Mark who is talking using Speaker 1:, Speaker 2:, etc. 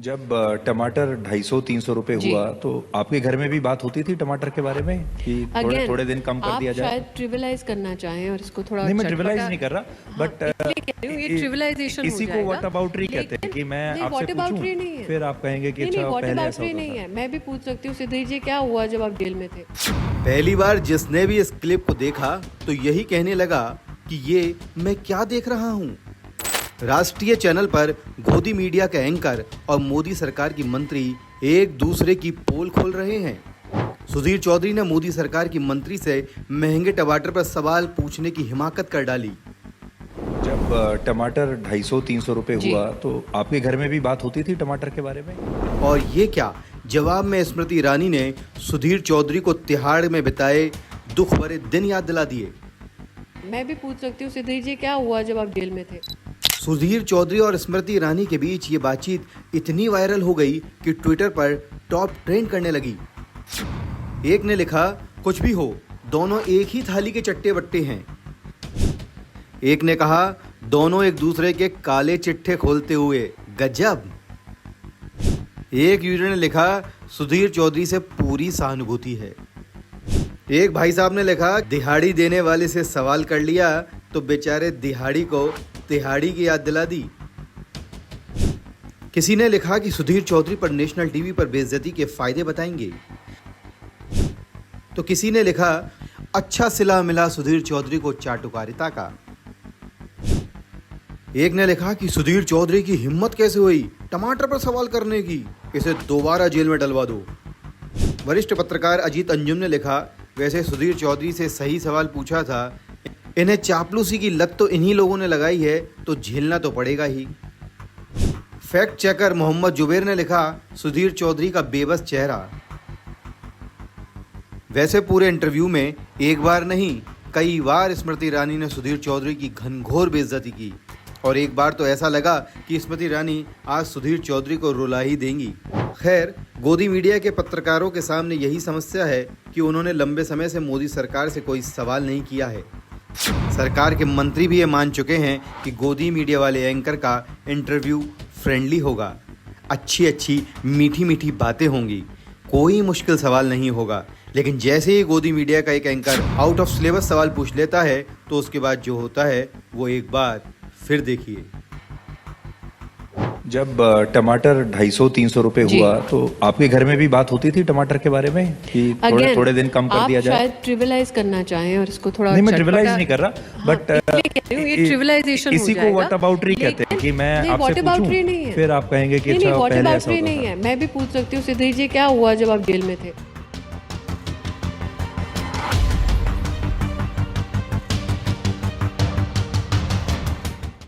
Speaker 1: जब टमाटर 250-300 रुपए
Speaker 2: जी।
Speaker 1: हुआ तो आपके घर में भी बात होती थी टमाटर के बारे में कि थोड़े
Speaker 2: अगेन
Speaker 1: थोड़े दिन कम कर दिया
Speaker 2: आप
Speaker 1: जाए।
Speaker 2: शायद ट्रिविलाइज करना चाहें और इसको थोड़ा
Speaker 1: नहीं, मैं ट्रिविलाइज
Speaker 2: चटपटा।
Speaker 1: नहीं कर रहा,
Speaker 2: हाँ,
Speaker 1: बट
Speaker 2: इसलिए कह रही हूँ ये ट्रिविलाइजेशन हो
Speaker 1: इसी को
Speaker 2: जाएगा।
Speaker 1: व्हाट अबाउटरी कहते हैं
Speaker 2: लेकिन
Speaker 1: कि मैं
Speaker 2: नहीं,
Speaker 1: आपसे
Speaker 2: व्हाट अबाउटरी
Speaker 1: पूछूं,
Speaker 2: नहीं है।
Speaker 1: फिर आप कहेंगे कि
Speaker 2: नहीं नहीं,
Speaker 1: अच्छा
Speaker 2: व्हाट
Speaker 1: पहले ऐसा
Speaker 2: अबाउटरी
Speaker 1: होता
Speaker 2: नहीं
Speaker 1: था।
Speaker 2: है। मैं भी पूछ सकती हूँ सुधीर जी, क्या हुआ जब आप जेल में थे?
Speaker 3: पहली बार जिसने भी इस क्लिप को देखा तो यही कहने लगा कि ये मैं क्या देख रहा हूँ। राष्ट्रीय चैनल पर गोदी मीडिया के एंकर और मोदी सरकार की मंत्री एक दूसरे की पोल खोल रहे हैं। सुधीर चौधरी ने मोदी सरकार की मंत्री से महंगे टमाटर पर सवाल पूछने की हिमाकत कर डाली।
Speaker 1: जब टमाटर 250-300 रुपए
Speaker 2: जी।
Speaker 1: हुआ तो आपके घर में भी बात होती थी टमाटर के बारे में।
Speaker 3: और ये क्या, जवाब में स्मृति ईरानी ने सुधीर चौधरी को तिहाड़ में बिताए दुख भरे दिन याद दिला दिए।
Speaker 2: मैं भी पूछ सकती हूँ सुधीर जी, क्या हुआ जब आप जेल में थे?
Speaker 3: सुधीर चौधरी और स्मृति ईरानी के बीच ये बातचीत इतनी वायरल हो गई कि ट्विटर पर टॉप ट्रेंड करने लगी। एक ने लिखा, कुछ भी हो, दोनों एक ही थाली के चट्टे बट्टे हैं। एक ने कहा, दोनों एक दूसरे के काले चिट्ठे खोलते हुए गजब। एक यूजर ने लिखा, सुधीर चौधरी से पूरी सहानुभूति है। एक भाई साहब ने लिखा, दिहाड़ी देने वाले से सवाल कर लिया तो बेचारे दिहाड़ी को तिहाड़ी की याद दिला दी। किसी ने लिखा कि सुधीर चौधरी पर नेशनल टीवी पर बेइज्जती के फायदे बताएंगे। तो किसी ने लिखा, अच्छा सिला मिला सुधीर चौधरी को चाटुकारिता का। एक ने लिखा कि सुधीर चौधरी की हिम्मत कैसे हुई टमाटर पर सवाल करने की, इसे दोबारा जेल में डलवा दो। वरिष्ठ पत्रकार अजीत अंजुम ने लिखा, वैसे सुधीर चौधरी से सही सवाल पूछा था, इन्हें चापलूसी की लत तो इन्हीं लोगों ने लगाई है तो झेलना तो पड़ेगा ही। फैक्ट चेकर मोहम्मद जुबैर ने लिखा, सुधीर चौधरी का बेबस चेहरा। वैसे पूरे इंटरव्यू में एक बार नहीं कई बार स्मृति ईरानी ने सुधीर चौधरी की घनघोर बेइज्जती की और एक बार तो ऐसा लगा कि स्मृति ईरानी आज सुधीर चौधरी को रुला ही देंगी। खैर, गोदी मीडिया के पत्रकारों के सामने यही समस्या है कि उन्होंने लंबे समय से मोदी सरकार से कोई सवाल नहीं किया है। सरकार के मंत्री भी ये मान चुके हैं कि गोदी मीडिया वाले एंकर का इंटरव्यू फ्रेंडली होगा, अच्छी अच्छी मीठी मीठी बातें होंगी, कोई मुश्किल सवाल नहीं होगा। लेकिन जैसे ही गोदी मीडिया का एक एंकर आउट ऑफ सिलेबस सवाल पूछ लेता है तो उसके बाद जो होता है वो एक बार फिर देखिए।
Speaker 1: जब टमाटर 250-300 रुपए
Speaker 2: जी।
Speaker 1: हुआ तो आपके घर में भी बात होती थी टमाटर के बारे में कि थोड़े थोड़े दिन कम कर दिया
Speaker 2: आप
Speaker 1: जाए।
Speaker 2: शायद ट्रिविलाइज करना चाहें और इसको थोड़ा
Speaker 1: नहीं, मैं
Speaker 2: चटपटा।
Speaker 1: ट्रिविलाइज नहीं कर रहा,
Speaker 2: हाँ,
Speaker 1: बट
Speaker 2: इसलिए कह रही हूँ ये ट्रिविलाइजेशन हो
Speaker 1: इसी को
Speaker 2: जाएगा।
Speaker 1: व्हाट अबाउटरी कहते हैं कि मैं
Speaker 2: नहीं,
Speaker 1: आपसे
Speaker 2: व्हाट अबाउटरी
Speaker 1: पूछूं,
Speaker 2: नहीं है।
Speaker 1: फिर आप कहेंगे कि
Speaker 2: नहीं नहीं,
Speaker 1: अच्छा
Speaker 2: व्हाट
Speaker 1: पहले ऐसा
Speaker 2: अबाउटरी
Speaker 1: होता
Speaker 2: नहीं
Speaker 1: था।
Speaker 2: है। मैं भी पूछ सकती हूँ सुधीर जी, क्या हुआ जब आप जेल में थे?